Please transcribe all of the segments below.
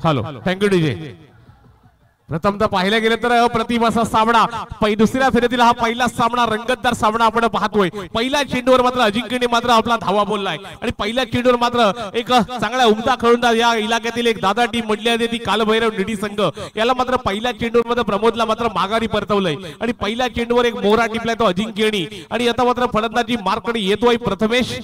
Hello thank you DJ. प्रथमतः पाहिलं गेलं तर अप्रतिम असा सामना दुसऱ्या फेरीतील हा पहिला सामना रंगतदार सामना आपण पाहतोय। पहिल्या चेंडूवर मात्र अजिंक्यने मात्र आपला धावा बोललाय आणि पहिल्या चेंडूवर मात्र एक चांगला उमदा खेळून या इलाक्यातील एक दादा टीम म्हटली आहे ती कालभैरव निडी संघ याला मात्र पहिल्या चेंडूवर मध्ये प्रमोदला मात्र माघारी परतवलंय आणि पहिल्या चेंडूवर एक मोहरा टिपलाय तो अजिंक्यने आणि आता मात्र फलंदाजी मार्कडे येतोय प्रथमेश।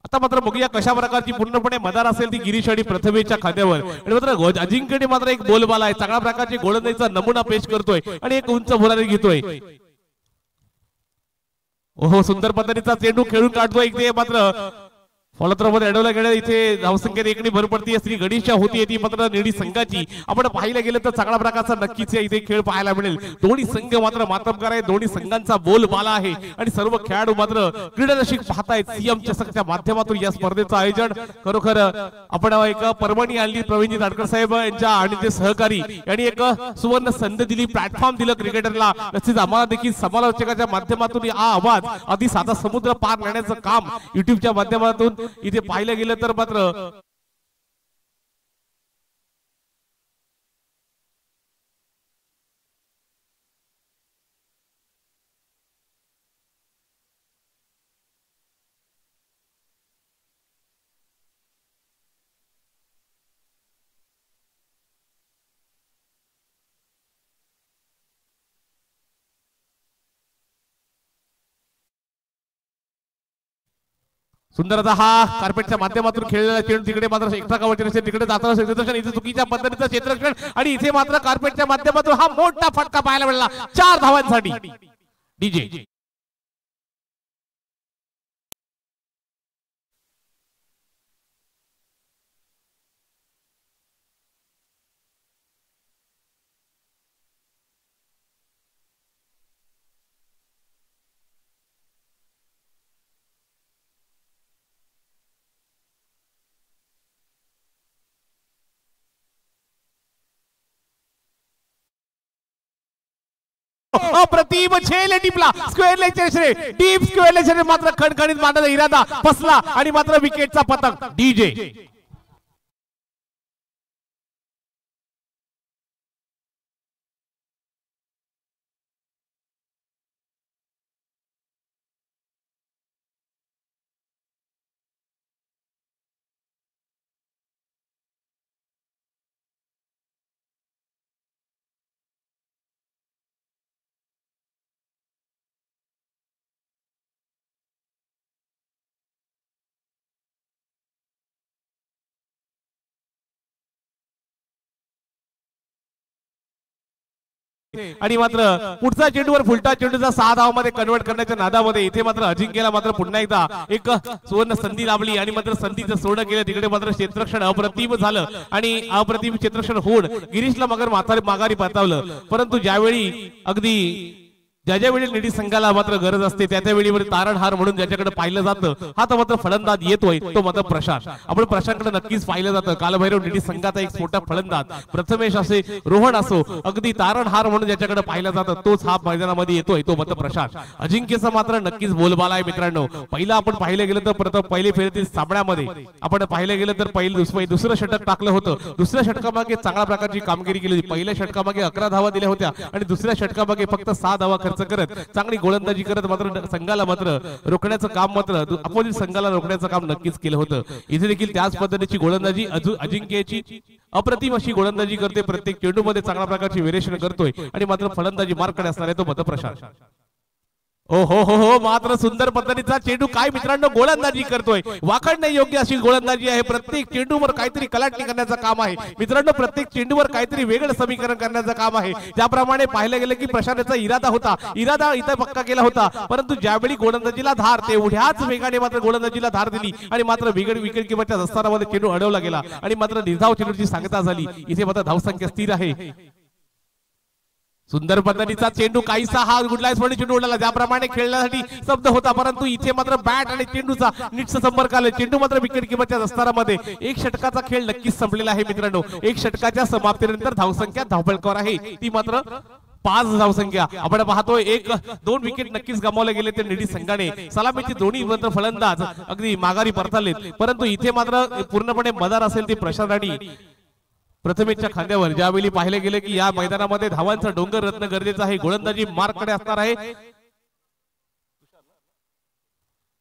आता मात्र बघूया कशा प्रकारची पूर्णपणे मदार असेल ती गिरीश आणि प्रथमेशच्या खांद्यावर आणि मात्र अजिंक्यने मात्र एक बोलबाला आहे चांगल्या प्रकारची गोलंदाजीचा नमुना पेश करतोय आणि एक उंच भरारी घेतोय। ओहो सुंदर पद्धतीचा चेंडू खेळून काढतोय इथे मात्र फॉलोथ्रोमध्ये अडवला गेला इथे धावसंख्येत एकणी भर पडती श्री गणेशच्या होती ती मात्र निडी संघाची आपण पाहायला गेलं तर चांगल्या प्रकारचा नक्कीच इथे खेळ पाहायला मिळेल। दोन्ही संघ मात्र मातमगार आहे दोन्ही संघांचा बोलबाला आहे आणि सर्व खेळाडू मात्र क्रीडारसिक पाहतायत। सीएम चषकच्या माध्यमातून या स्पर्धेचं आयोजन खरोखर आपण एक पर्वणी आणली प्रवीणजी ताडकर साहेब यांच्या आणि ते सहकारी यांनी एक सुवर्ण संधी दिली प्लॅटफॉर्म दिलं क्रिकेटरला। नक्कीच आम्हाला देखील समालोचकाच्या माध्यमातून हा आवाज अति साधा समुद्र पार नेण्याचं काम युट्यूबच्या माध्यमातून इथे पाहिलं गेलं तर मात्र सुंदर हा कार्पेटच्या माध्यमातून खेळलेला चेंडू तिकडे मात्र एक्स्ट्रा कव्हरचे तिकडे जाताना क्षेत्ररक्षण इथे चुकीच्या पद्धतीचं क्षेत्ररक्षण आणि इथे मात्र कार्पेटच्या माध्यमातून हा मोठा फटका पाहायला मिळाला 4 धावांसाठी डीजे। अप्रतिम झेल टिपला स्क्वेअर लेगचे डीप स्क्वेअर लेगचे मात्र खणखणीत मारण्याचा इरादा फसला आणि मात्र विकेटचा पतंग डीजे। आणि मात्र पुढचा चेंडूवर फुलटा चेंडूचा 6 धावांमध्ये कन्वर्ट करण्याच्या नादामध्ये इथे मात्र अजिंक्यला मात्र पुन्हा एकदा एक सुवर्ण संधी लाभली आणि मात्र संधीचं सोडं केलं तिकडे मात्र क्षेत्ररक्षण अप्रतिम झालं आणि अप्रतिम क्षेत्ररक्षण होऊन गिरीशला मगर माघारी परतवलं। परंतु ज्यावेळी अगदी ज्यावेळी निडी संघाला मात्र गरज असते त्यावेळी तारणहार म्हणून ज्याच्याकडे पाहिलं जातं हा तर मात्र फलंदाज येतोय तो मात्र प्रशांत। आपण प्रशांतकडे नक्कीच पाहिलं जातं कालभैरव निडी संघाचा एक मोठा फलंदाज प्रथमेश असे रोहन असो अगदी तारणहार म्हणून ज्याच्याकडे पाहिलं जातं तोच हा मैदानामध्ये येतोय तो मात्र प्रशांत। अजिंक्यचा मात्र नक्कीच बोलबाला आहे मित्रांनो। पहिला आपण पाहिलं गेलं तर प्रथम पहिली फेरीतील सामन्यामध्ये आपण पाहिलं गेलं तर दुसरं षटक टाकलं होतं। दुसऱ्या षटकामागे चांगल्या प्रकारची कामगिरी केली होती। पहिल्या षटकामागे 11 धावा दिल्या होत्या आणि दुसऱ्या षटकामागे फक्त 6 धावा करत चांगली गोलंदाजी करत मात्र संघाला मात्र रोखण्याचं काम मात्र अपोजिट संघाला रोखण्याचं काम नक्कीच केलं होतं। इथे देखील त्याच पद्धतीची गोलंदाजी अजिंक्यची अप्रतिम अशी गोलंदाजी करते प्रत्येक चेंडूमध्ये चांगल्या प्रकारची व्हेरिएशन करतोय आणि मात्र फलंदाजी मार्कडे असणार आहे तो मात्र प्रशांत। ओ हो मात्र सुंदर पद्धतीचा चेंडू काय मित्रांनो गोलंदाजी करतोय वाकडणे योग्य अशी गोलंदाजी आहे। प्रत्येक चेंडूवर काहीतरी कलाटणी करण्याचं काम आहे मित्रांनो। प्रत्येक चेंडूवर काहीतरी वेगळं समीकरण करण्याचं काम आहे। ज्याप्रमाणे पाहिलं गेलं की प्रशांतचा इरादा इथे पक्का केला होता परंतु ज्यावेळी गोलंदाजीला धार तेवढ्याच वेगाने मात्र गोलंदाजीला धार दिली आणि मात्र विकेट किंमतच्या दस्तानामध्ये चेंडू अडवला गेला आणि मात्र निर्धाव चेंडूची सांगता झाली। इथे मात्र धावसंख्या स्थिर आहे। सुंदर पद्धतीचा चेंडू काहीसा हा गुडलाइस म्हणून चेंडू उडला ज्याप्रमाणे खेळण्यासाठी शब्द होता परंतु इथे मात्र बॅट आणि चेंडूचा नीट संपर्क आला। चेंडू मात्र विकेट किंमतच्या दस्तारामध्ये एक षटकाचा खेळ नक्कीच संपलेला आहे मित्रांनो। एक षटकाच्या समाप्तीनंतर धावसंख्या धावफलकावर आहे ती मात्र 5 धावसंख्या आपण पाहतोय. 1-2 विकेट नक्कीच गमावले गेले ते निडी संघाने. सलामीचे दोन्ही फलंदाज अगदी माघारी परतलेत, परंतु इथे मात्र पूर्णपणे मदार असेल ती प्रशांत राणी प्रथमेशच्या खांद्यावर. ज्यावेळी पाहिले गेले की या मैदानामध्ये धावांचा डोंगर रत्न गरजेचा आहे. गोलंदाजी मार्ककडे असणार आहे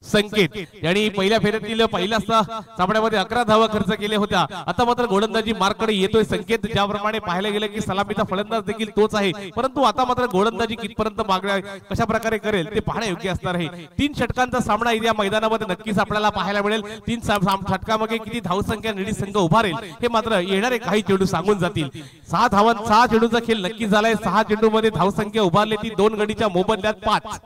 संकेत यांनी पहिल्या फेरीतील पहिल्याच सामन्यामध्ये 11 धावा खर्च केल्या होत्या. आता मात्र गोलंदाजी मार्ककडे येतोय संकेत. ज्याप्रमाणे पाहिले गेले की सलामीचा फलंदाज देखील तोच आहे, परंतु आता मात्र गोलंदाजी कितपर्यंत मागण्या कशा प्रकारे करेल ते पाहणे योग्य असणार आहे. 3 षटकांचा सामना या मैदानामध्ये नक्कीच आपल्याला पाहायला मिळेल. 3 षटकामध्ये किती धावसंख्या निडी संघ उभारेल हे मात्र येणारे काही चेंडू सांगून जातील. 6 चेंडूचा खेळ नक्की झालाय. 6 चेंडूमध्ये धावसंख्या उभारली ती 2 गडीच्या मोबदल्यात 5.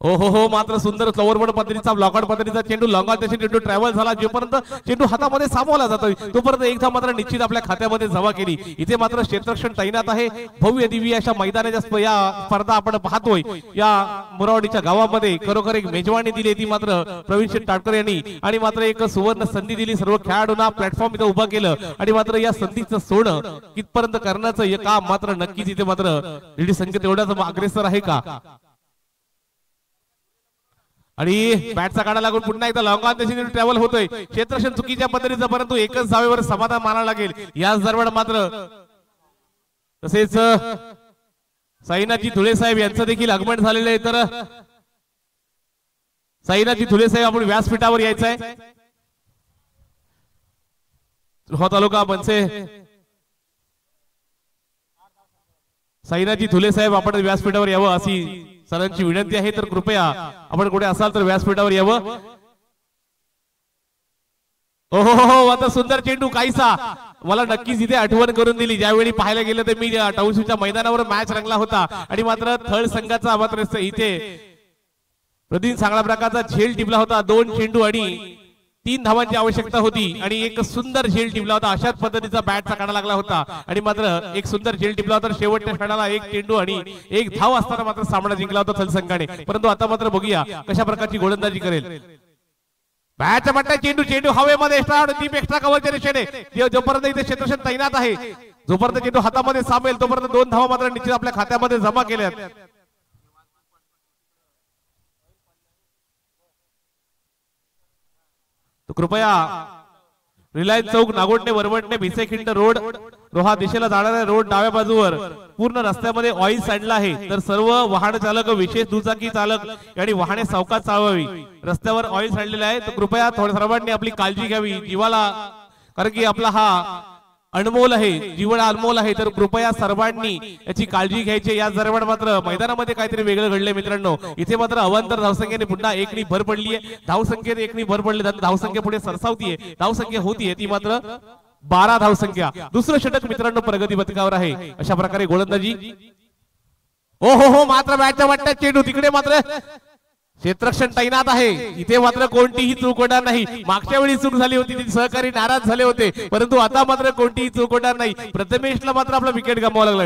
हो मात्र सुंदर फ्लॉवरबोर्ड पद्धतीचा ब्लॉकआउट पद्धतीचा चेंडू लॉंगात चेंडू ट्रॅव्हल झाला. जोपर्यंत चेंडू हातामध्ये सामावला जातोय तोपर्यंत एकदा मात्र निश्चित आपल्या खात्यामध्ये जमा केली. इथे मात्र क्षेत्ररक्षण तैनात आहे. भव्य दिव्य अशा मैदानाच्या या स्पर्धा आपण पाहतोय या मुरावाडीच्या गावामध्ये. खरोखर एक मेजवानी दिली ती मात्र प्रवीण शेठ टाटकर यांनी, आणि मात्र एक सुवर्ण संधी दिली. सर्व खेळाडूंना प्लॅटफॉर्म इथं उभा केलं, आणि मात्र या संधीचं सोडं कितपर्यंत करण्याचं हे काम मात्र नक्कीच इथे मात्र निडी संघ तेवढ्याच अग्रेसर आहे का. आणि बॅटचा काढा लागून पुन्हा एकदा लॉंग ऑन ट्रॅव्हल होतोय. क्षेत्ररक्षण चुकीच्या पद्धतीचं, परंतु एकच धावेवर समाधान मानावं लागेल. याच दरम्यान मात्र तसेच साईनाथजी धुळे साहेब यांचं देखील आगमन झालेलं आहे. तर साईनाथजी धुळे साहेब आपण व्यासपीठावर यायचंय. तालुका बनसे साईनाथजी धुळे साहेब आपण व्यासपीठावर यावं अशी सरांची विनंती आहे. तर कृपया आपण कुठे असाल तर व्यासपीठावर यावं. हो आता सुंदर चेंडू काहीसा मला नक्कीच इथे आठवण करून दिली. ज्यावेळी पाहायला गेलं तर मी टाउनशिपच्या मैदानावर मॅच रंगला होता, आणि मात्र थर्ड संघाचा मात्र इथे प्रदीन चांगल्या प्रकारचा झेल टिपला होता. 2 चेंडू आणि 3 धावांची आवश्यकता होती, आणि एक सुंदर झेल टिपला होता. अशाच पद्धतीचा बॅटचा काढा लागला होता, आणि मात्र एक सुंदर झेल टिपला होता. शेवटच्या क्षणाला 1 चेंडू आणि 1 धाव असताना मात्र सामना जिंकला होता थलसंघाने. परंतु आता मात्र बघूया कशा प्रकारची गोलंदाजी करेल. बॅटच्या मट्ट्या चेंडू हवेमध्ये एक्स्ट्रा कव्हरच्या रेषेने. जोपर्यंत इथे क्षेत्ररक्षण तैनात आहे, जोपर्यंत चेंडू हातामध्ये सामेल तोपर्यंत 2 धावा मात्र निश्चित आपल्या खात्यामध्ये जमा केल्यात. तो कृपया रिलायन्स चौक, नागोडणे, वरवटणे, भिसेखिंड रोड, रोहा दिशेला जाणाऱ्या रोड डाव्या बाजूवर पूर्ण रस्त्यामध्ये ऑइल सांडला आहे. तर सर्व वाहन चालक, विशेष दुचाकी चालक यांनी वाहने सावकाश चालवावी. रस्त्यावर ऑइल सांडलेलं आहे, तर कृपया सर्वांनी आपली काळजी घ्यावी जीवाला, कारण की आपला हा अनमोल आहे, जीवन अनमोल आहे. तर कृपया सर्वांनी याची काळजी घ्यायची. या दरम्यान मात्र मैदानामध्ये काहीतरी वेगळं घडलंय मित्रांनो. इथे मात्र अवांतर धावसंख्येने पुन्हा 1नी भर पडली आहे. धावसंख्येत 1नी भर पडली, धावसंख्या पुढे सरसावतीये. धावसंख्या होतीये ती मात्र 12 धावसंख्या. दुसरं षटक मित्रांनो प्रगती पथकावर आहे. अशा प्रकारे गोलंदाजी. हो मात्र बॅटच्या वाटण्यात चेंडू तिकडे मात्र क्षेत्ररक्षण तैनात आहे. इथे मात्र कोणतीही चूक होणार नाही. मागच्या वेळी चूक झाली होती, सहकारी नाराज झाले होते, परंतु आता मात्र कोणतीही चूक होणार नाही. प्रथमेशला मात्र आपला विकेट गमवावा लागला.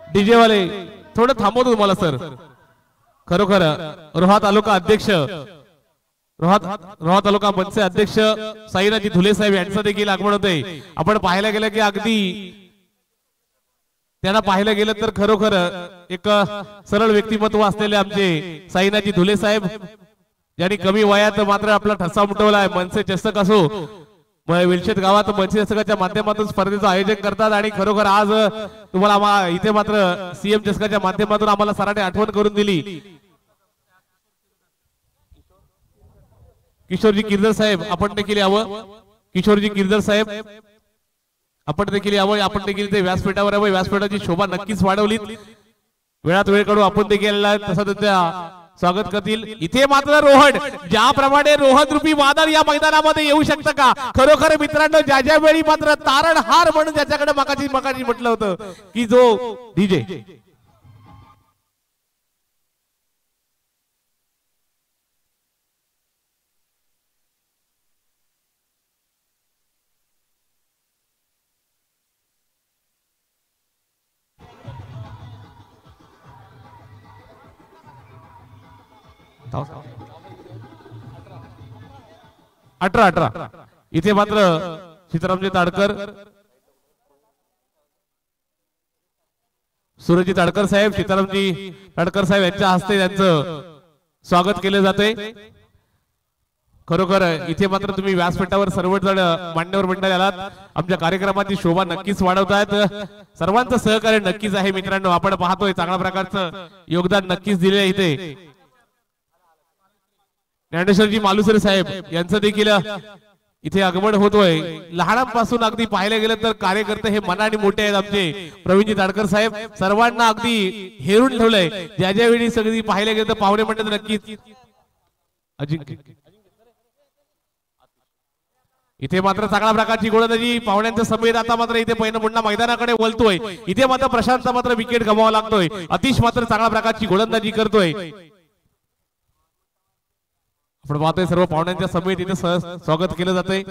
डीजे वाले थोडं थांबवतो तुम्हाला सर. खरोखर रोहा तालुका अध्यक्ष, रोहा तालुका मनसे अध्यक्ष साईनाथजी धुले साहेब यांचं देखील आगमन होते. आपण पाहायला गेलं की अगदी त्यांना पाहायला गेलं तर खरोखर एक सरळ व्यक्तिमत्व असलेले आमचे साईनाथजी धुले साहेब, यांनी कमी वयात मात्र आपला ठसा उमटवलाय. मनसे चषक असो, विलशेत गावात मनसे चषकाच्या माध्यमातून स्पर्धेचं आयोजन करतात, आणि खरोखर आज तुम्हाला इथे मात्र सीएम चषकाच्या माध्यमातून आम्हाला सरांनी आठवण करून दिली. किशोरजी किर्दर साहेब आपण देखील यावं. किशोरजी किर्दर साहेब आपण देखील यावं. आपण देखील ते व्यासपीठावर यावं. व्यासपीठाची शोभा नक्कीच वाढवलीत. वेळात वेळ काढू आपण देखील तसं त्या स्वागत करतील. इथे मात्र रोहन, ज्याप्रमाणे रोहन रूपी वादळ या मैदानामध्ये येऊ शकतं का. खरोखर मित्रांनो, ज्या वेळी मात्र तारणहार म्हणून ज्याच्याकडे मकाची म्हटलं होतं की जो डीजे 18 इथे मात्र सीतारामजी ताडकर सूरजजी ताडकर साहेब सीतारामजी ताडकर साहेब यांच्या हस्ते त्यांचं स्वागत केले जाते। खरोखर इथे मात्र तुम्ही व्यासपीठावर सर्वजण मान्यवर मंडळी आलात, आमच्या कार्यक्रमाची शोभा नक्कीच वाढवतायत, सर्वांचं सहकार्य नक्कीच आहे मित्रांनो। आपण पाहतोय चांगल्या प्रकारचं योगदान नक्कीच दिले इथे ज्ञानेश्वरजी मालुसरे साहेब यांचं देखील इथे आगमन होतोय। लहानांपासून अगदी पाहायला गेलं तर कार्यकर्ते हे मनाने मोठे आहेत आमचे प्रवीणजी ताडकर साहेब, सर्वांना अगदी हेरून ठेवलंय। ज्या ज्या वेळी सगळी पाहायला गेलं तर पाहुणे मंडळ नक्कीच अजिंक्य इथे मात्र चांगल्या प्रकारची गोलंदाजी पाहुण्यांच्या समेत आता मात्र इथे पहिला पुन्हा मैदानाकडे वळतोय। इथे मात्र प्रशांतचा मात्र विकेट गमावा लागतोय, अतिश मात्र चांगल्या प्रकारची गोलंदाजी करतोय। आपण पाहतोय सर्व पाहुण्यांच्या समेत इथे स्वागत केलं जातंय।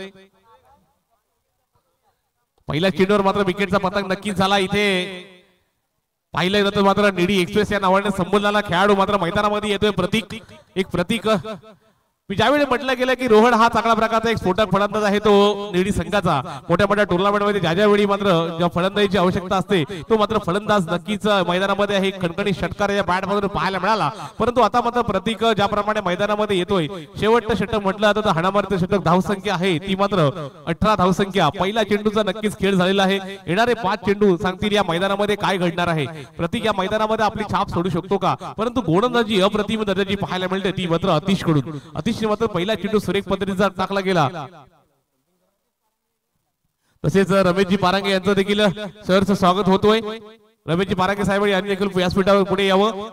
पहिल्या चेंडूवर मात्र विकेटचा पतंग नक्कीच झाला। इथे पाहिलं जातं मात्र निडी एक्सप्रेस या नावाने संबोधलेला खेळाडू मात्र मैदानामध्ये येतोय प्रतीक, एक प्रतीक। मी ज्यावेळी म्हटलं गेलं की रोहन हा चांगला प्रकारचा एक स्फोटक फलंदाज आहे तो निडी संघाचा, मोठ्या मोठ्या टुर्नामेंट मध्ये ज्या ज्या वेळी मात्र ज्या फलंदाजीची आवश्यकता असते तो मात्र फलंदाज नक्कीच मैदानामध्ये आहे। खणखणी षटकार या बॅट मधून पाहायला मिळाला, परंतु आता मात्र प्रतीक ज्याप्रमाणे मैदानामध्ये येतोय, शेवटचं षटक म्हटलं जातं तर हाणामारीचं षटक धावसंख्या आहे ती मात्र 18 धावसंख्या। पहिला चेंडूचा नक्कीच खेळ झालेला आहे, येणारे 5 चेंडू सांगतील या मैदानामध्ये काय घडणार आहे। प्रतीक या मैदानामध्ये आपली छाप सोडू शकतो का, परंतु गोलंदाजी अप्रतिम दर्जाची पाहायला मिळते ती मात्र अतिश कडून। अतिश मात्र पहिला चेंडू सुरेख पद्धतीचा टाकला गेला। तसेच रमेशजी पारांगे यांचं देखील सहर्ष स्वागत होतोय। रमेशजी पारांगे साहेब यांनी देखील व्यासपीठावर पुढे यावं।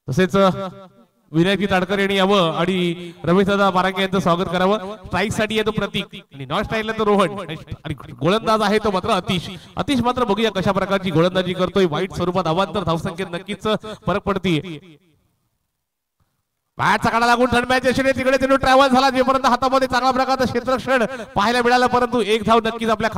तसेच विनायकजी ताडकर यांनी यावं आणि रमेशदादा पारांगे यांचं स्वागत करावं। स्ट्राईक साठी येतो प्रतीक आणि नॉन स्ट्राईकला तो रोहन आणि गोलंदाज आहे तो मात्र अतिश। अतिश मात्र बघूया कशा प्रकारची गोलंदाजी करतोय, वाईट स्वरूपात अवांतर धावसंख्येत नक्कीच फरक पडते। बॅटचा काढा लागून थर्ड मॅच यशस्वी तिकडे तिकडे ट्रॅव्हल झाला, जेपर्यंत हातामध्ये चांगल्या प्रकारचं क्षेत्ररक्षण पाहायला मिळालं, परंतु एक धाव नक्कीच आपल्या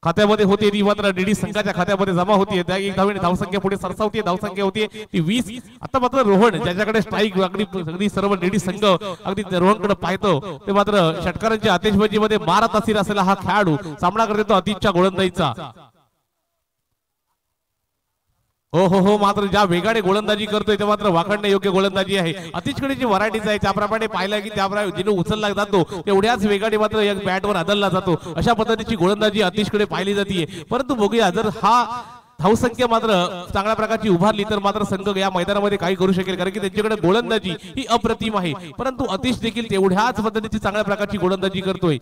खात्यामध्ये होती ती मात्र डीडी संघाच्या खात्यामध्ये जमा होती। एक धावेने धावसंख्या पुढे सरसावते, धावसंख्या होती ती 20। आता मात्र रोहन ज्याच्याकडे स्ट्राईक अगदी सर्व डीडी संघ अगदी रोहनकडे पाहतो ते मात्र षटकारांच्या आतिषबाजीमध्ये मारत असलेला हा खेळाडू सामना करतो तो अतिशच्या गोलंदाजीचा। हो मात्र ज्या वेगाने गोलंदाजी करतोय ते मात्र वाखडणे योग्य गोलंदाजी आहे। अतिशकडे जी व्हरायटीज आहे त्याप्रमाणे पाहिलं की त्याप्रमाणे जिने उचलला जातो तेवढ्याच वेगाने मात्र या बॅटवर आदलला जातो, अशा पद्धतीची गोलंदाजी अतिशकडे पाहिली जाते। परंतु बघूया जर हा धावसंख्या मात्र चांगल्या प्रकारची उभारली तर मात्र संघ या मैदानामध्ये काही करू शकेल, कारण की त्यांच्याकडे गोलंदाजी ही अप्रतिम आहे। परंतु अतिश देखील तेवढ्याच पद्धतीची चांगल्या प्रकारची गोलंदाजी करतोय।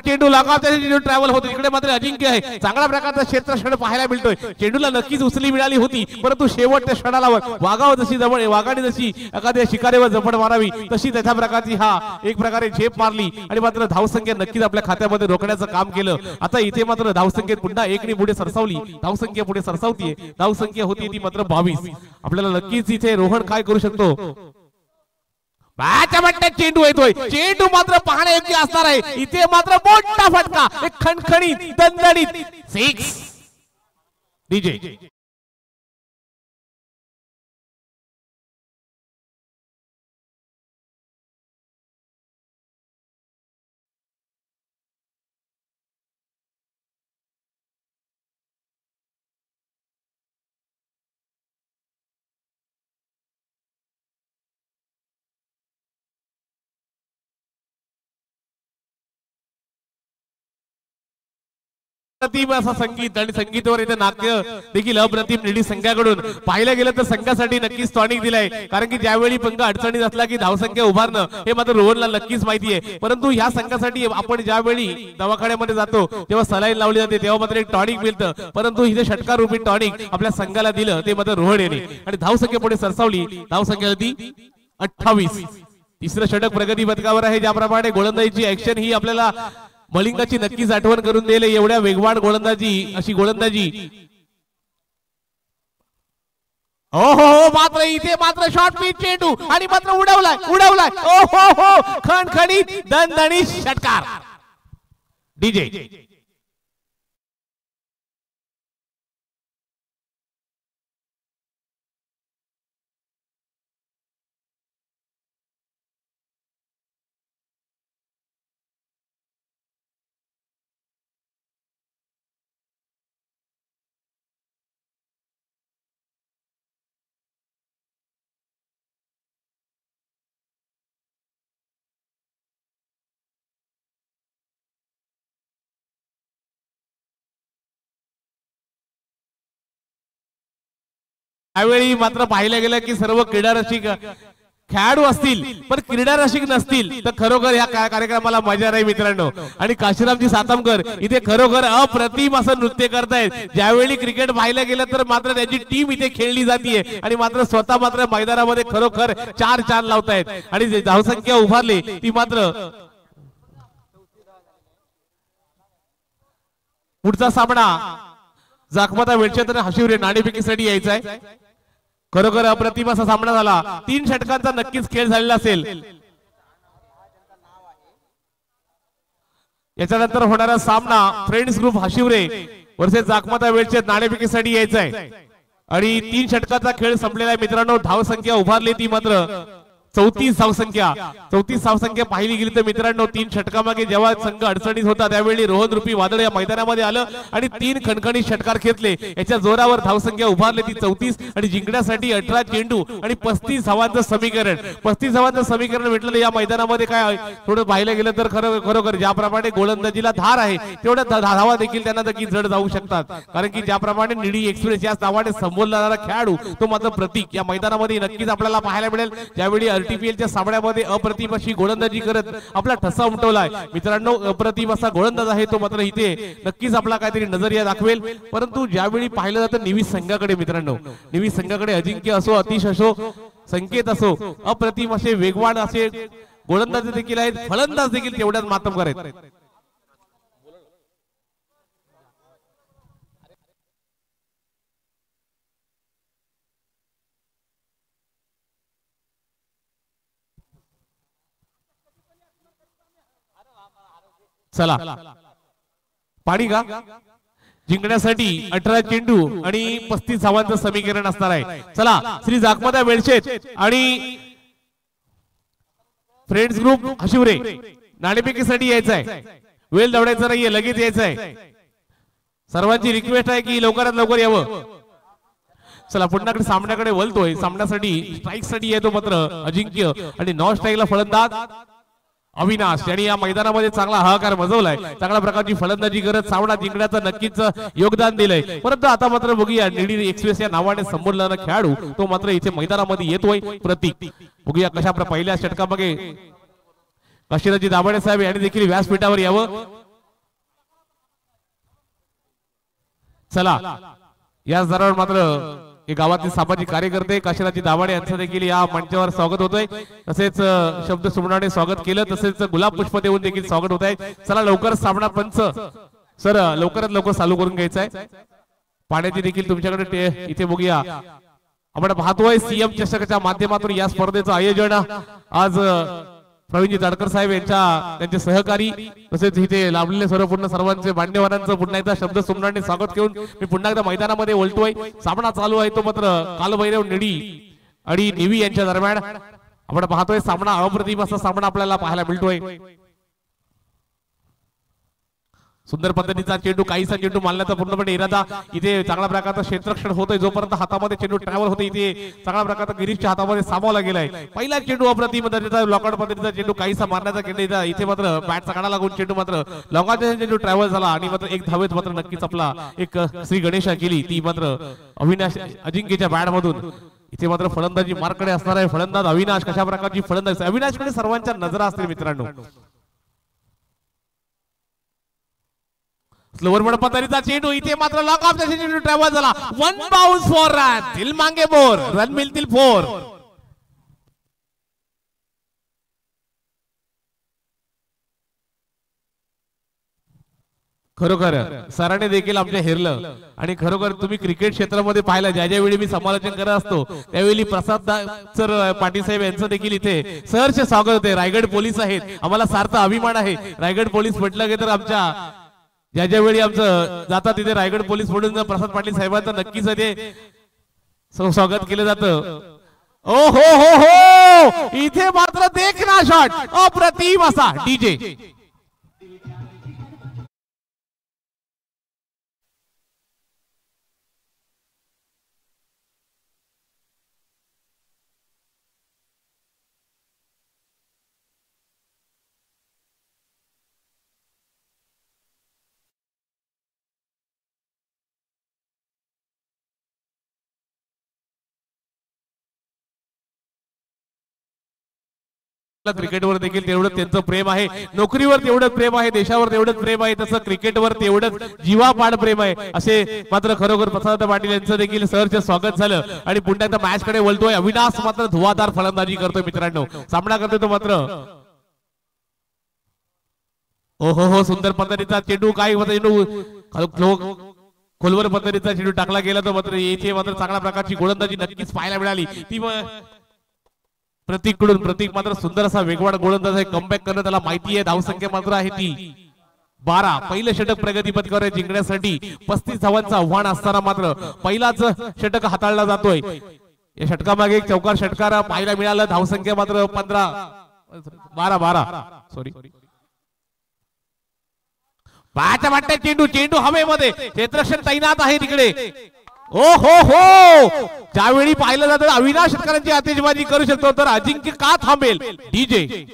चेंडू लगावते ट्रॅव्हल होतो, इकडे मात्र अजिंक्य आहे, चांगल्या प्रकारचा क्षेत्ररक्षण पाहायला मिळतोय। चेंडूला नक्कीच उचली मिळाली होती, परंतु शेवटच्या क्षणाला वाघाने जशी एखाद्या शिकारीवर जफड मारावी तशी त्याच्या प्रकारची हा एक प्रकारे झेप मारली आणि मात्र धावसंख्या नक्कीच आपल्या खात्यामध्ये रोखण्याचं काम केलं। आता इथे मात्र धावसंख्येत पुन्हा एकने पुढे सरसावली, धावसंख्या पुढे सरसावतीये, धावसंख्या होती ती मात्र 22। आपल्याला नक्कीच इथे रोहन काय करू शकतो। चेंडू येतोय, चेंडू मात्र पाहण्यायोग्य असणार आहे, इथे मात्र मोठा फटका, एक खणखणीत दणदणीत 6 डीजे। अप्रतिम असा संगीत आणि संगीतावर इथे नाट्य देखील अप्रतिम निडी संघाकडून पाहिलं गेलं तर संघासाठी नक्कीच टॉनिक दिलाय, कारण की ज्यावेळी पंख अडचणीत असला की धावसंख्या उभारणं हे मात्र रोहनला नक्कीच माहिती आहे। परंतु ह्या संघासाठी आपण ज्यावेळी दवाखान्यामध्ये जातो तेव्हा सलाईन लावली जाते तेव्हा मात्र एक टॉनिक मिळतं, परंतु इथे षटकार रूपी टॉनिक आपल्या संघाला दिलं ते मात्र रोहन याने आणि धावसंख्या पुढे सरसावली, धावसंख्या होती 28। तिसरं षटक प्रगती पथकावर आहे, ज्याप्रमाणे गोलंदाजीची ऍक्शन ही आपल्याला मलिंगाची नक्कीच आठवण करून दिले। एवढ्या वेगवान गोलंदाजी अशी गोलंदाजी हो मात्र इथे मात्र शॉर्ट पिच चेंडू आणि मात्र उडवलाय हो खणखणीत दणदणीत षटकार डीजे। यावेळी मात्र पाहिलं गेलं की सर्व क्रीडा रसिक खेळाडू असतील पण क्रीडा रसिक नसतील तर खरोखर या कार्यक्रमाला मजा नाही मित्रांनो. आणि काशीरामजी सातमकर इथे खरोखर अप्रतिम असं नृत्य करतायत. ज्यावेळी क्रिकेट पाहिलं गेलं तर मात्र त्यांची टीम इथे खेळली जाते आणि मात्र स्वतः मात्र मैदानामध्ये खरोखर 4 लावतायत आणि धावसंख्या उभारली ती मात्र. पुढचा सामना जाखमाता वेळचेत्र हशिवरे नाणेफेकीसाठी यायचा आहे. खरोखर अप्रतिम असा सामना झाला. 3 षटकांचा नक्कीच खेळ झालेला असेल. याच्यानंतर होणारा सामना फ्रेंड्स ग्रुप हशिवरे वर्सेस जाखमाता वेळचे नाणेफेकीसाठी यायचा आहे आणि 3 षटकाचा खेळ संपलेला आहे मित्रांनो. धावसंख्या उभारली ती मात्र 34 धावसंख्या पाहिली गेली तर मित्रांनो 3 षटकामागे जेव्हा संघ अडचणीत होता त्यावेळी रोहन रूपी वादळ या मैदानामध्ये आलं आणि 3 खणखणीत षटकार घेतले. याच्या जोरावर धावसंख्या उभारली ती 34 आणि जिंकण्यासाठी 18 चेंडू आणि 35 धावांचं समीकरण. 35 धावांचं समीकरण भेटलेलं या मैदानामध्ये काय थोडं पाहिलं गेलं तर खरोखर ज्याप्रमाणे गोलंदाजीला धार आहे तेवढ्या धावा देखील त्यांना नक्की जड जाऊ शकतात. कारण की ज्याप्रमाणे निडी एक्सप्रेस या नावाने संबोधला जाणारा खेळाडू तो मात्र प्रतीक या मैदानामध्ये नक्कीच आपल्याला पाहायला मिळेल. ज्यावेळी आरटीपीएलच्या सामन्यामध्ये अप्रतिम अशी गोलंदाजी करत आपला ठसा उमटवलाय मित्रांनो. अप्रतिम असा गोलंदाज आहे तो मात्र इथे नक्कीच आपला काहीतरी नजरिया दाखवेल. परंतु ज्यावेळी पाहिलं जातं निवीस संघाकडे मित्रांनो, निवीस संघाकडे अजिंक्य असो अतिश असो संकेत असो अप्रतिम असे वेगवान असे गोलंदाज देखील आहेत. फलंदाज देखील तेवढ्याच मातमगार आहेत. चला पाणी का जिंकण्यासाठी 18 चेंडू आणि 35 धावांचं समीकरण असणार आहे. चला श्री जाखमाता वेळशेत आणि फ्रेंड्स ग्रुप हशिवरे नाणेफेकीसाठी यायचं आहे. वेळ दवडायचा नाहीये, लगेच यायचं आहे. सर्वांची रिक्वेस्ट आहे की लवकरात लवकर यावं. चला पुन्हा सामन्याकडे वळतोय. सामन्यासाठी स्ट्राईक साठी येतो मात्र अजिंक्य आणि नॉन स्ट्राईकला फलंदाज अविनाश यांनी या मैदानामध्ये चांगला हाहाकार मजवलाय. चांगल्या प्रकारची फलंदाजी करत सामना जिंकण्याचं नक्कीच योगदान दिलंय. परंतु आता मात्र बघूया निडी एक्सप्रेस या नावाने संबोधलेला खेळाडू तो मात्र इथे मैदानामध्ये येतोय प्रतीक. बघूया कशा पहिल्या षटकामागे काशीराजी दाभाडे साहेब यांनी देखील व्यासपीठावर यावं. चला या जरावर मात्र गावातील सामाजिक कार्यकर्ते काशीराजी दाभाडे यांचं देखील या मंचावर स्वागत होतंय. तसेच शब्द सुमनाने स्वागत केलं, तसेच गुलाब पुष्प देऊन देखील स्वागत होत आहे. चला लवकर सामना पंच सर लवकरात लवकर चालू करून घ्यायचा आहे. पाण्याची देखील तुमच्याकडे इथे बघूया आपण पाहतोय सीएम चषकाच्या माध्यमातून या स्पर्धेचं आयोजन आज प्रवीणजी तडकर साहेब त्यांचे सहकारी तसेच इथे लाभलेले सर्वांचे मान्यवरांचं पुन्हा एकदा शब्द सुमनाने स्वागत करून मी पुन्हा एकदा मैदानामध्ये वळतोय. सामना चालू आहे तो मात्र कालभैरव निडी आणि निवी यांच्या दरम्यान आपण पाहतोय. सामना अप्रतिम असा सामना आपल्याला पाहायला मिळतोय. सुंदर पद्धतीचा चेंडू काहीसा चेंडू मारण्याचा पूर्णपणे इरादा. इथे चांगल्या प्रकारचं क्षेत्ररक्षण होतंय. जोपर्यंत हातामध्ये चेंडू ट्रॅव्हल होते इथे चांगल्या प्रकारचा गिरीशच्या हातामध्ये सामावला गेलाय. पहिला चेंडू अप्रतिम पद्धतीचा लॉकआउट पद्धतीचा चेंडू काहीसा मारण्याचा चेंडू इथे मात्र बॅटचा काढा लागून चेंडू मात्र लॉंगाचा चेंडू ट्रॅव्हल झाला आणि मात्र एक धावेत मात्र नक्कीच आपला एक श्री गणेशा केली ती मात्र अविनाश अजिंक्यच्या बॅट मधून. इथे मात्र फलंदाजी मार्कडे असणार आहे. फलंदाज अविनाश कशा प्रकारची फलंदाजी अविनाशकडे सर्वांच्या नजरा असतील मित्रांनो. स्लोवर मडपतारीचा चेंडू इथे मात्र लॉक ऑफ चेंडू ट्रॅव्हल झाला. 1 बाउन्स फॉर रन. दिल मांगे बोर रन मिळतील 4. खरोखर सरांनी देखील आमच्या हेरलं आणि खरोखर तुम्ही क्रिकेट क्षेत्रामध्ये पाहिलं ज्यावेळी मी समालोचन करत असतो त्यावेळी प्रसाद सर पाटील साहेब यांचं देखील इथे सहर्ष स्वागत होते. रायगड पोलीस आहेत, आम्हाला सार्थ अभिमान आहे. रायगड पोलीस म्हटलं की तर आमच्या ज्यावेळी आमचं जातात तिथे रायगड पोलीस म्हणून प्रसाद पाटील साहेबांचं नक्कीच ते स्वागत केलं जातं. ओ हो हो हो इथे मात्र देखना शॉट अप्रतिम असा डीजे क्रिकेटवर देखील तेवढं त्यांचं प्रेम आहे, नोकरीवर तेवढं प्रेम आहे, देशावर तेवढंच प्रेम आहे, तसं क्रिकेटवर तेवढंच जीवापाड प्रेम आहे. असे मात्र खरोखर प्रसाद पाटील यांचं देखील सहर्ष स्वागत झालं आणि पुन्हा एकदा मॅच कडे वळतोय. अविनाश मात्र धुवाधार फलंदाजी करतोय मित्रांनो, सामना करतोय तो मात्र. ओहो हो, सुंदर पद्धतीचा चेंडू, काय चेंडू खोलवर पद्धतीचा चेंडू टाकला गेला तो मात्र येथे मात्र चांगल्या प्रकारची गोलंदाजी नक्कीच पाहायला मिळाली. ती प्रतीक मात्र सुंदर असा वेगवान गोलंदाज आहे, कमबॅक करणं त्याला माहिती आहे. धावसंख्या मात्र आहे ती 12. पहिलं षटक प्रगती पथकावर जिंकण्यासाठी 35 धावांचं आव्हान असताना मात्र पहिलाच षटक हाताळला जातोय. या षटकामागे एक चौकार षटकार पाहायला मिळालं. धावसंख्या मात्र 12 सॉरी. पाहायचं वाटतंय चेंडू हवेमध्ये, क्षेत्ररक्षण तैनात आहे तिकडे. ओ हो हो, ज्यावेळी पाहिलं जातं अविनाश षटकारांची आतिषबाजी करू शकतो तर अजिंक्य का थांबेल. डीजे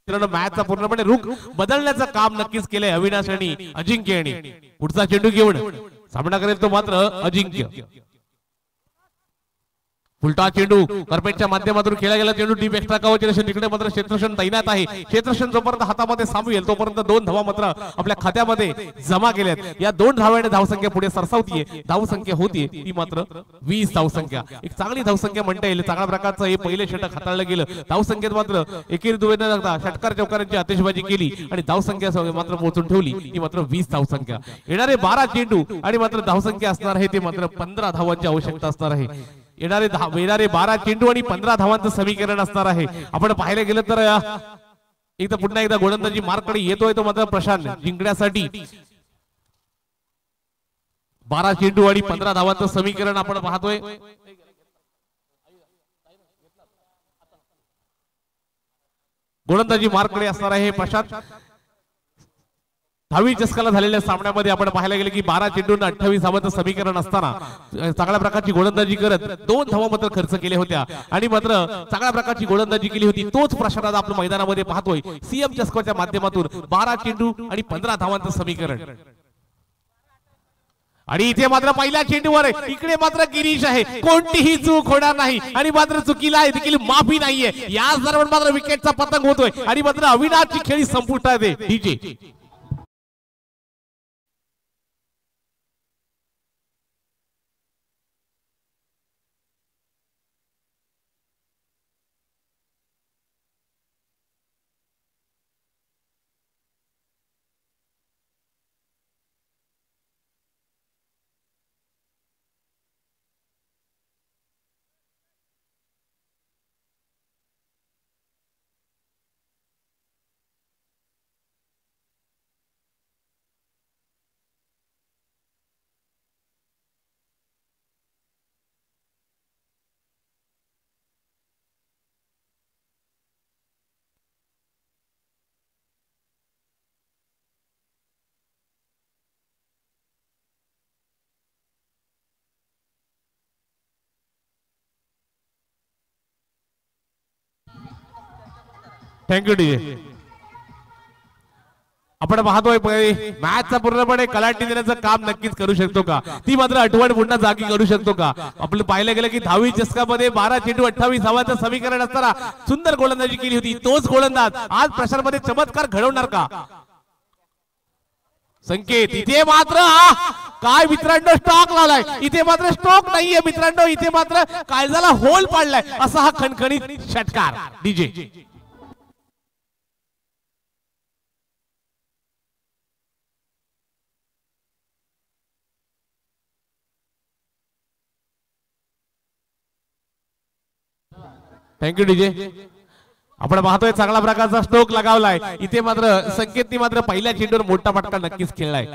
मॅचचा पूर्णपणे रुख बदलण्याचं काम नक्कीच केलंय अविनाश आणि अजिंक्य यांनी. पुढचा चेंडू घेऊन सामना करेल तो मात्र अजिंक्य. उलटा चेंडू कर्पेटच्या माध्यमातून खेळला गेला चेंडू डीप एक्स्ट्रा कव्हर तिकडे मात्र क्षेत्ररक्षण तैनात आहे. क्षेत्ररक्षण जोपर्यंत हातामध्ये सामील तोपर्यंत 2 धावा मात्र आपल्या खात्यामध्ये जमा केल्यात. या 2 धावांनी धावसंख्या पुढे सरसावतीये. धावसंख्या होतीये ती मात्र 20 धावसंख्या, एक चांगली धावसंख्या म्हणता येईल. चांगल्या प्रकारचं हे पहिले षटक हाताळलं गेलं. धावसंख्येत मात्र एकेरी दुवेने लागता षटकार चौकारांची आतिषबाजी केली आणि धावसंख्या मात्र मोजून ठेवली ही मात्र 20 धावसंख्या. येणारे 12 चेंडू आणि मात्र धावसंख्या असणार आहे ते मात्र 15 धावांची आवश्यकता असणार आहे. येणारे 12 चेंडू आणि 15 धावांचं समीकरण असणार आहे. आपण पाहायला गेलं तर एकदा पुन्हा एकदा गोलंदाजी मार्ककडे येतोय तो मात्र प्रशांत जिंकण्यासाठी. 12 चेंडू आणि 15 धावांचं समीकरण आपण पाहतोय. गोलंदाजी मार्ककडे असणार आहे प्रशांत. 10वी चषकाला झालेल्या सामन्यामध्ये आपण पाहायला गेले की 12 चेंडूंना 28 धावांचं समीकरण असताना चांगल्या प्रकारची गोलंदाजी करत 2 धावा मात्र खर्च केल्या होत्या आणि मात्र चांगल्या प्रकारची गोलंदाजी केली होती. तोच प्रशांत आपण मैदानामध्ये पाहतोय. सीएम चषकाच्या माध्यमातून 12 चेंडू आणि 15 धावांचं समीकरण. आणि इथे मात्र पहिल्या चेंडूवर इकडे मात्र गिरीश आहे, कोणतीही चूक होणार नाही आणि मात्र चुकीला देखील माफी नाहीये. याच दरम्यान मात्र विकेटचा पतंग होतोय आणि मात्र अविनाशची खेळी संपुष्टात आहे. DJ thank you DJ. आपण पाहतोय मॅचचा पूर्णपणे कलाटी देण्याचं काम नक्कीच करू शकतो का, ती मात्र आठवण पुन्हा जागी करू शकतो का. आपलं पाहिलं गेलं की 10वी चषकामध्ये 12 चेंडू 28 धावांचं समीकरण असताना सुंदर गोलंदाजी केली होती. तोच गोलंदाज आज प्रशांतमध्ये चमत्कार घडवणार का. संकेत इथे मात्र काय मित्रांनो स्टॉक लावलाय. इथे मात्र स्टॉक नाहीये मित्रांनो, इथे मात्र काळजाला होल पाडलाय असा हा खणखणीत षटकार. DJ thank you DJ. आपण पाहतोय चांगला प्रकारचा स्ट्रोक लगावलाय इथे. मात्र संकेतनी मात्र पहिल्या चेंडूवर मोठा फटका नक्कीच खेळलाय.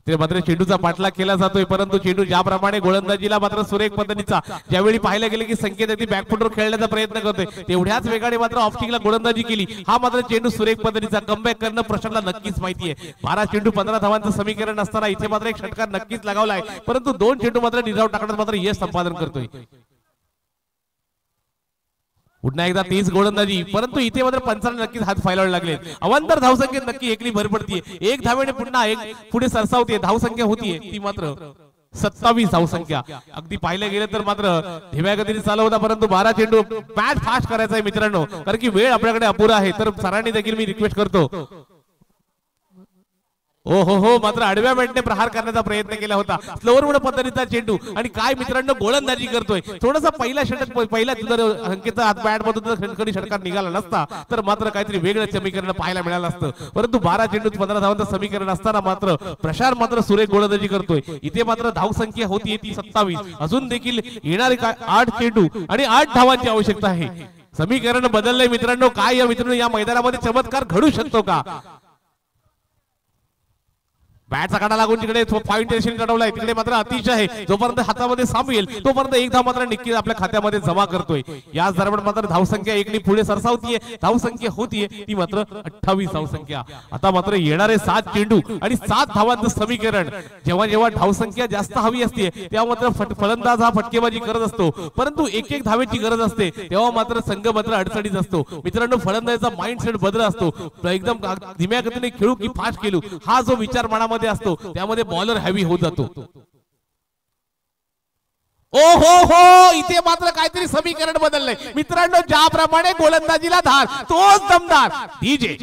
ते मात्र चेंडूचा पाठलाग केला जातोय, परंतु चेंडू ज्याप्रमाणे गोलंदाजीला मात्र सुरेख पद्धतीचा ज्यावेळी पाहायला गेले की संकेत अगदी बॅकफुटवर खेळण्याचा प्रयत्न करतोय, तेवढ्याच वेगाने मात्र ऑफस्टिंगला गोलंदाजी केली. हा मात्र चेंडू सुरेख पद्धतीचा कमबॅक करणं प्रशांतला नक्कीच माहिती आहे. 12 चेंडू 15 धावांचं समीकरण असताना इथे मात्र एक षटकार नक्कीच लगावलाय, परंतु 2 चेंडू मात्र डिराव टाकण्यात मात्र यश संपादन करतोय. पुन्हा एकदा 30 गोलंदाजी, परंतु इथे मात्र पंचांना नक्कीच हात फायलावे लागले. अवांतर धावसंख्येत नक्की एकली भर पडतीये. एक धावेने पुन्हा एक पुढे सरसावते. धावसंख्या होतीये ती मात्र 27 धावसंख्या. अगदी पाहिलं गेलं तर मात्र धीम्या गतीने चालू होता, परंतु 12 चेंडू मॅच फास्ट करायचा आहे मित्रांनो, कारण की वेळ आपल्याकडे अपुरा आहे. तर सरांनी देखील मी रिक्वेस्ट करतो. ओ हो मात्र आडव्या बॅटने प्रहार करण्याचा प्रयत्न केला होता. स्लोअर मुळे पद्धतीचा चेंडू आणि काय मित्रांनो गोलंदाजी करतोय. थोडासा पहिला षटक पहिला जर अंकिता हात बॅट मधून खणखणी षटकार निघाला नसता तर मात्र काहीतरी वेगळं समीकरण पाहायला मिळालं असतं, परंतु 12 चेंडूत 15 धावांचं समीकरण असताना मात्र प्रशांत मात्र सुरेख गोलंदाजी करतोय. इथे मात्र धावसंख्या होती ती 27. अजून देखील येणारे 8 चेंडू आणि 8 धावांची आवश्यकता आहे. समीकरण बदललंय मित्रांनो. काय या मित्रांनो या मैदानामध्ये चमत्कार घडू शकतो का? बॅटचा काढा लागून तिकडे पॉइंट कडवलाय, तिकडे मात्र अतिश आहे. जोपर्यंत हातामध्ये सामील तोपर्यंत एक धाव मात्र नक्की आपल्या खात्यामध्ये जमा करतोय. याच दरम्यान मात्र धावसंख्या एकनी पुढे सरसावतीये. धावसंख्या होतीये ती मात्र 28 धावसंख्या. आता मात्र येणारे 7 चेंडू आणि 7 धावांचं समीकरण. जेव्हा जेव्हा धावसंख्या जास्त हवी असते तेव्हा मात्र फलंदाज हा फटकेबाजी करत असतो, परंतु एक एक धावेची गरज असते तेव्हा मात्र संघ मात्र अडचणीत असतो. मित्रांनो फलंदाजाचा माइंडसेट बदल असतो. एकदम धीम्या गतीने खेळू की फास्ट खेळू हा जो विचार मनामध्ये असतो त्यामध्ये बॉलर हॅवी होत जातो. ओ हो इथे मात्र काहीतरी समीकरण बदललंय मित्रांनो. ज्याप्रमाणे गोलंदाजीला धार तोच दमदार डीजे.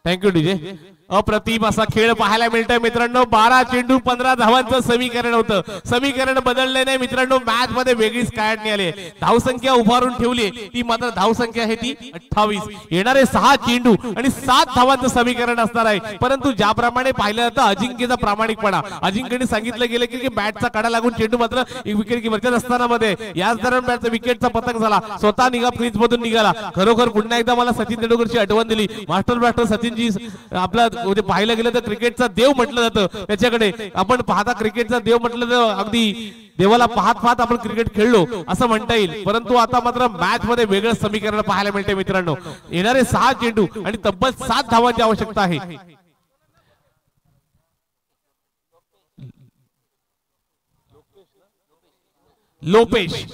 Thank you DJ. अप्रतिम असा खेळ पाहायला मिळतोय मित्रांनो. 12 चेंडू 15 धावांचं समीकरण होतं. समीकरण बदलले नाही मित्रांनो. मॅच मध्ये वेगळीच काढणी आली. धावसंख्या उभारून ठेवली ती मात्र धावसंख्या आहे ती 28. येणारे 6 चेंडू आणि 7 धावांचं समीकरण असणार आहे, परंतु ज्याप्रमाणे पाहिलं जातं अजिंक्यचा प्रामाणिकपणा. अजिंक्यने सांगितलं गेलं की बॅटचा काढा लागून चेंडू मात्र एक विकेट वरच्या असताना मध्ये याच दरम्यान बॅटचा विकेटचा पतंग झाला. स्वतः निघा क्रीज मधून निघाला. खरोखर पुन्हा एकदा मला सचिन तेंडुलकरची आठवण दिली. मास्टर सचिनजी आपला पाहिलं गेलं तर क्रिकेटचा देव म्हटलं जातं त्याच्याकडे. आपण पाहता क्रिकेटचा देव म्हटलं तर अगदी देवाला पाहत पाहत आपण क्रिकेट खेळलो असं म्हणता येईल, परंतु आता मात्र मॅच मध्ये वेगळं समीकरण पाहायला मिळते मित्रांनो. येणारे 6 चेंडू आणि तब्बल 7 धावांची आवश्यकता आहे. लोपेश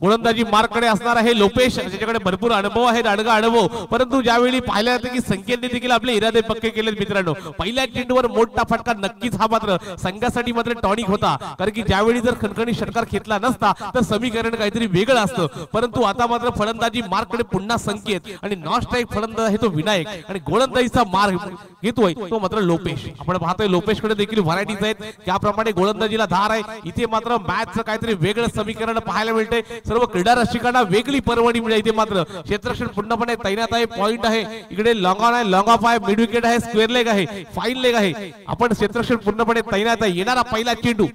गोलंदाजी मार्ककडे असणार आहे. लोपेश ज्याच्याकडे भरपूर अनुभव आहे, दांडगा अनुभव, परंतु ज्यावेळी पाहिलं जातं की संकेतने देखील आपले इरादे पक्के केलेत मित्रांनो. पहिल्या चेंडूवर मोठा फटका नक्कीच हा मात्र संघासाठी मात्र टॉनिक होता, कारण की ज्यावेळी जर खणखणी षटकार घेतला नसता तर समीकरण काहीतरी वेगळं असतं. परंतु आता मात्र फलंदाजी मार्ककडे पुन्हा संकेत आणि नॉन स्ट्राईक फलंदाज आहे तो विनायक आणि गोलंदाजीचा मार्ग घेतोय तो मात्र लोपेश. आपण पाहतोय लोपेशकडे देखील व्हरायटीज आहेत. त्याप्रमाणे गोलंदाजीला धार आहे. इथे मात्र मॅचचं काहीतरी वेगळं समीकरण पाहायला मिळते. सर्व क्रीडा रसिकांना वेगळी पर्वणी मिळते. इथे मात्र क्षेत्ररक्षण पूर्णपणे तैनात आहे. पॉइंट आहे इकडे, लॉंग ऑन आहे, लॉंग ऑफ आहे, मिड विकेट आहे, स्क्वेअर लेग आहे, फाईन लेग आहे. आपण क्षेत्ररक्षण पूर्णपणे तैनात आहे. येणारा पहिला चेंडू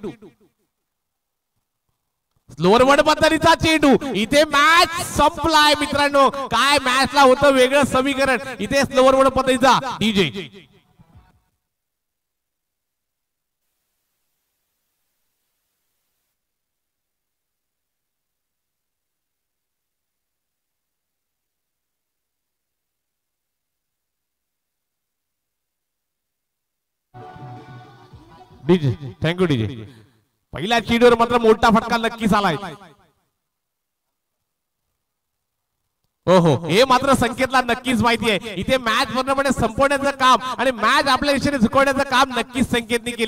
स्लोअर वन पद्धतीचा चेंडू. इथे मॅच संपलाय मित्रांनो. काय मॅचला होतं वेगळं समीकरण. इथे स्लोअर वन पद्धतीचा डीजे. DJ thank you DJ. पहिल्या चेंडूवर मात्र मोठा फटका नक्कीच आलाय. हो हे मात्र संकेतला नक्कीच माहिती आहे. इथे मॅच पूर्णपणे संपवण्याचं काम आणि मॅच आपल्या दिशेने झुकवण्याचं काम नक्कीच संकेतने केलं.